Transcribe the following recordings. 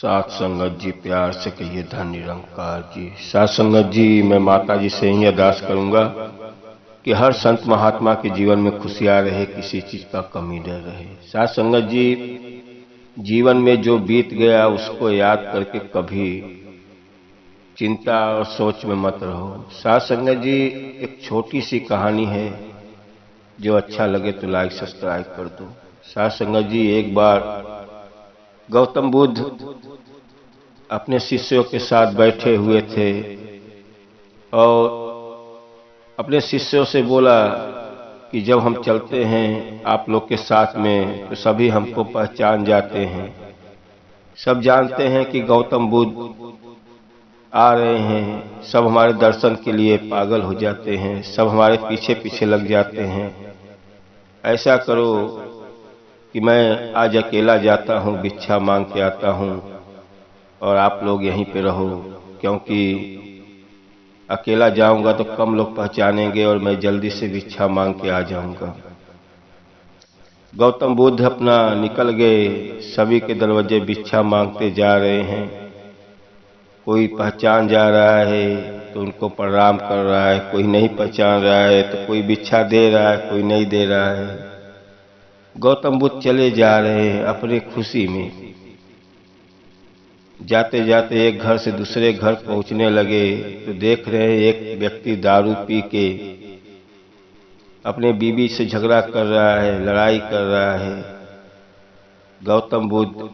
साथ संगत जी, प्यार से कहिए धन निरंकार जी। साथ संगत जी, मैं माता जी से ही अरदास करूंगा कि हर संत महात्मा के जीवन में खुशियां रहे, किसी चीज का कमी न रहे। साथ संगत जी, जीवन में जो बीत गया उसको याद करके कभी चिंता और सोच में मत रहो। साथ संगत जी, एक छोटी सी कहानी है, जो अच्छा लगे तो लाइक सब्सक्राइब कर दो। साथ संगत जी, एक बार गौतम बुद्ध अपने शिष्यों के साथ बैठे हुए थे और अपने शिष्यों से बोला कि जब हम चलते हैं आप लोग के साथ में तो सभी हमको पहचान जाते हैं। सब जानते हैं कि गौतम बुद्ध आ रहे हैं, सब हमारे दर्शन के लिए पागल हो जाते हैं, सब हमारे पीछे पीछे लग जाते हैं। ऐसा करो कि मैं आज अकेला जाता हूँ, भिक्षा मांग के आता हूँ और आप लोग यहीं पे रहो, क्योंकि अकेला जाऊंगा तो कम लोग पहचानेंगे और मैं जल्दी से भिक्षा मांग के आ जाऊंगा। गौतम बुद्ध अपना निकल गए, सभी के दरवाजे भिक्षा मांगते जा रहे हैं। कोई पहचान जा रहा है तो उनको प्रणाम कर रहा है, कोई नहीं पहचान रहा है तो कोई भिक्षा दे रहा है, कोई नहीं दे रहा है। गौतम बुद्ध चले जा रहे हैं अपनी खुशी में। जाते जाते एक घर से दूसरे घर पहुंचने लगे तो देख रहे हैं एक व्यक्ति दारू पी के अपने बीवी से झगड़ा कर रहा है, लड़ाई कर रहा है। गौतम बुद्ध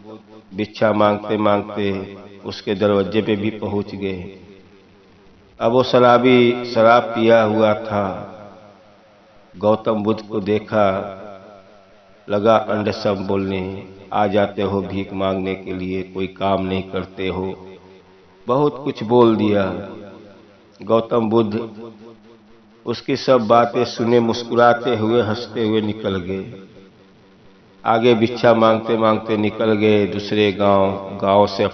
भिक्षा मांगते मांगते उसके दरवाजे पे भी पहुंच गए। अब वो शराबी शराब पिया हुआ था। गौतम बुद्ध को देखा, लगा अंडे सब बोलने, आ जाते हो भीख मांगने के लिए, कोई काम नहीं करते हो, बहुत कुछ बोल दिया। गौतम बुद्ध उसकी सब बातें सुने, मुस्कुराते हुए हंसते हुए निकल गए। आगे भिक्षा मांगते मांगते निकल गए दूसरे गांव से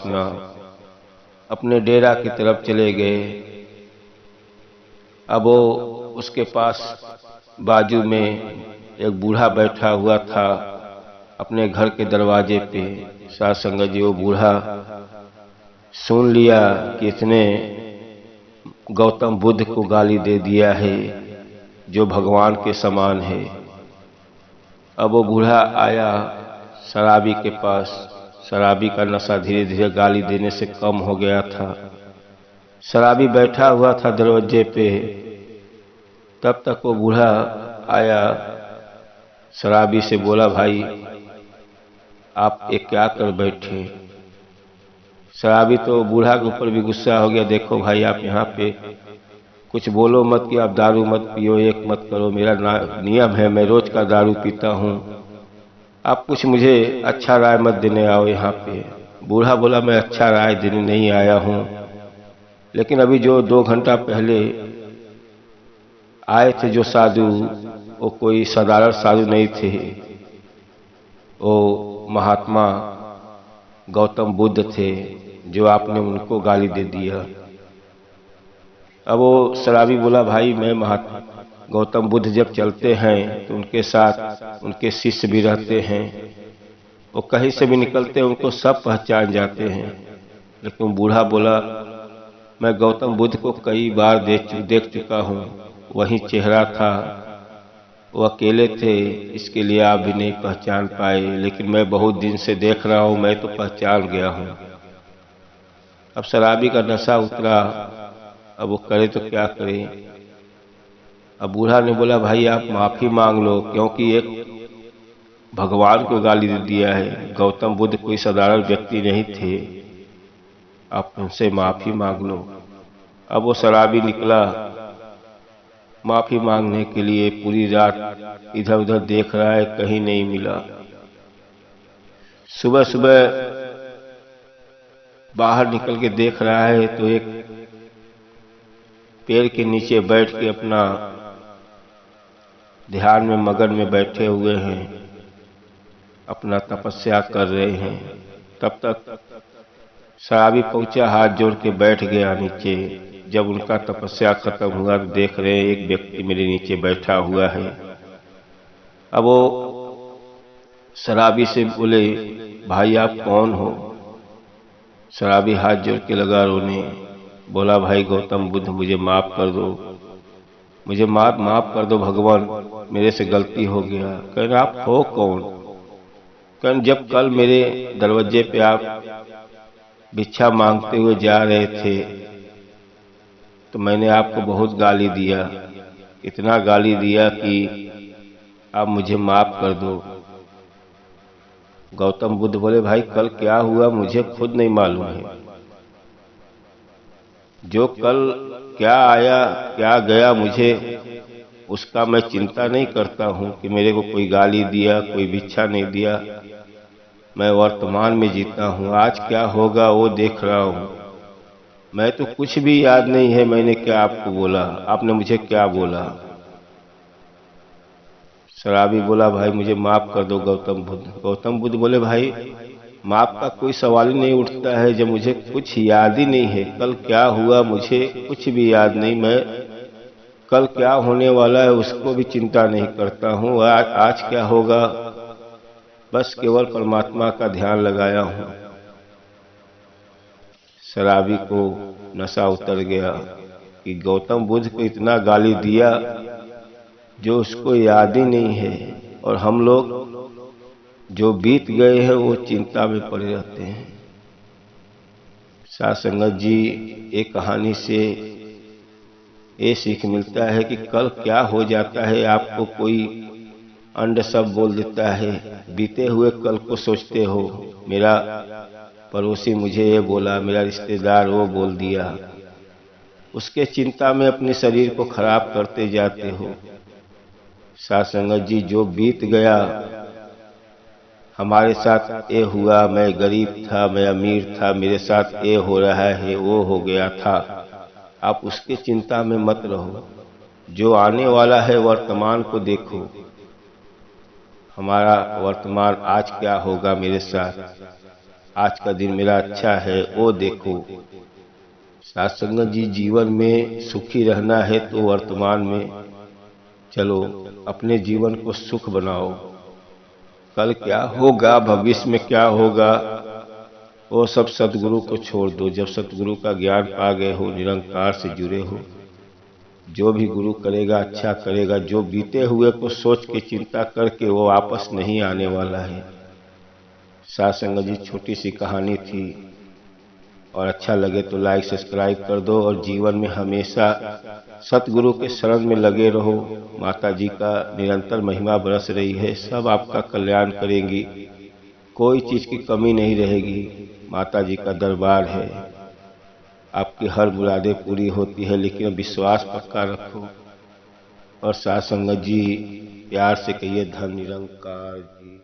अपने डेरा की तरफ चले गए। अब वो उसके पास बाजू में एक बूढ़ा बैठा हुआ था अपने घर के दरवाजे पे। साथ संगत जी, वो बूढ़ा सुन लिया कि इसने गौतम बुद्ध को गाली दे दिया है जो भगवान के समान है। अब वो बूढ़ा आया शराबी के पास। शराबी का नशा धीरे धीरे गाली देने से कम हो गया था। शराबी बैठा हुआ था दरवाजे पे। तब तक वो बूढ़ा आया, शराबी से बोला, भाई आप ये क्या कर बैठे। शराबी तो बूढ़ा के ऊपर भी गुस्सा हो गया, देखो भाई आप यहाँ पे कुछ बोलो मत कि आप दारू मत पियो, एक मत करो, मेरा नियम है, मैं रोज का दारू पीता हूँ, आप कुछ मुझे अच्छा राय मत देने आओ यहाँ पे। बूढ़ा बोला, मैं अच्छा राय देने नहीं आया हूँ, लेकिन अभी जो 2 घंटा पहले आए थे जो साधु, वो कोई साधारण साधु नहीं थे, वो महात्मा गौतम बुद्ध थे, जो आपने उनको गाली दे दिया। अब वो शराबी बोला, भाई मैं गौतम बुद्ध जब चलते हैं तो उनके साथ उनके शिष्य भी रहते हैं, वो कहीं से भी निकलते हैं उनको सब पहचान जाते हैं। लेकिन बूढ़ा बोला, मैं गौतम बुद्ध को कई बार देख चुका हूँ, वही चेहरा था, वो अकेले थे, इसके लिए आप भी नहीं पहचान पाए, लेकिन मैं बहुत दिन से देख रहा हूँ, मैं तो पहचान गया हूँ। अब शराबी का नशा उतरा, अब वो करे तो क्या करे। अब बूढ़ा ने बोला, भाई आप माफी मांग लो, क्योंकि एक भगवान को गाली दे दिया है, गौतम बुद्ध कोई साधारण व्यक्ति नहीं थे, आप उनसे माफी मांग लो। अब वो शराबी निकला माफी मांगने के लिए। पूरी रात इधर उधर देख रहा है, कहीं नहीं मिला। सुबह सुबह बाहर निकल के देख रहा है तो एक पेड़ के नीचे बैठ के अपना ध्यान में मगन में बैठे हुए हैं, अपना तपस्या कर रहे हैं। तब तक शराबी पहुंचा, हाथ जोड़ के बैठ गया नीचे। जब उनका तपस्या खत्म हुआ तो देख रहे हैं एक व्यक्ति मेरे नीचे बैठा हुआ है। अब वो शराबी से बोले, भाई आप कौन हो। शराबी हाथ जोड़ के लगा रोने, बोला भाई गौतम बुद्ध मुझे माफ कर दो, मुझे माफ माफ कर दो भगवान, मेरे से गलती हो गया। कह रहे आप हो कौन? कह जब कल मेरे दरवाजे पे आप भिक्षा मांगते हुए जा रहे थे तो मैंने आपको बहुत गाली दिया, इतना गाली दिया कि आप मुझे माफ कर दो। गौतम बुद्ध बोले भाई कल क्या हुआ मुझे खुद नहीं मालूम है, जो कल क्या आया क्या गया मुझे उसका मैं चिंता नहीं करता हूँ कि मेरे को कोई गाली दिया, कोई भिक्षा नहीं दिया। मैं वर्तमान में जीता हूँ, आज क्या होगा वो देख रहा हूँ। मैं तो कुछ भी याद नहीं है मैंने क्या आपको बोला, आपने मुझे क्या बोला। शराबी बोला भाई मुझे माफ कर दो गौतम बुद्ध। गौतम बुद्ध बोले भाई माफ का कोई सवाल ही नहीं उठता है जब मुझे कुछ याद ही नहीं है, कल क्या हुआ मुझे कुछ भी याद नहीं, मैं कल क्या होने वाला है उसको भी चिंता नहीं करता हूँ, आज क्या होगा बस केवल परमात्मा का ध्यान लगाया हूँ। शराबी को नशा उतर गया कि गौतम बुद्ध को इतना गाली दिया जो उसको याद ही नहीं है, और हम लोग जो बीत गए हैं वो चिंता में पड़े रहते हैं। साथ संगत जी, एक कहानी से ये सीख मिलता है कि कल क्या हो जाता है आपको कोई अंड सब बोल देता है, बीते हुए कल को सोचते हो, मेरा पड़ोसी मुझे ये बोला, मेरा रिश्तेदार वो बोल दिया, उसके चिंता में अपने शरीर को खराब करते जाते हो। साथ संगत जी, जो बीत गया हमारे साथ ये हुआ, मैं गरीब था मैं अमीर था, मेरे साथ ये हो रहा है वो हो गया था, आप उसकी चिंता में मत रहो। जो आने वाला है वर्तमान को देखो, हमारा वर्तमान आज क्या होगा मेरे साथ, आज का दिन मेरा अच्छा है वो देखो। साथ संगत जी, जीवन में सुखी रहना है तो वर्तमान में चलो, अपने जीवन को सुख बनाओ। कल क्या होगा भविष्य में क्या होगा वो सब सतगुरु को छोड़ दो। जब सतगुरु का ज्ञान पा गए हो, निरंकार से जुड़े हो, जो भी गुरु करेगा अच्छा करेगा। जो बीते हुए को सोच के चिंता करके वो वापस नहीं आने वाला है। साथ संगत जी, छोटी सी कहानी थी, और अच्छा लगे तो लाइक सब्सक्राइब कर दो, और जीवन में हमेशा सतगुरु के शरण में लगे रहो। माता जी का निरंतर महिमा बरस रही है, सब आपका कल्याण करेंगी, कोई चीज की कमी नहीं रहेगी। माता जी का दरबार है, आपकी हर मुरादें पूरी होती है, लेकिन विश्वास पक्का रखो। और साथ संगत जी, प्यार से कहिए धन निरंकार जी।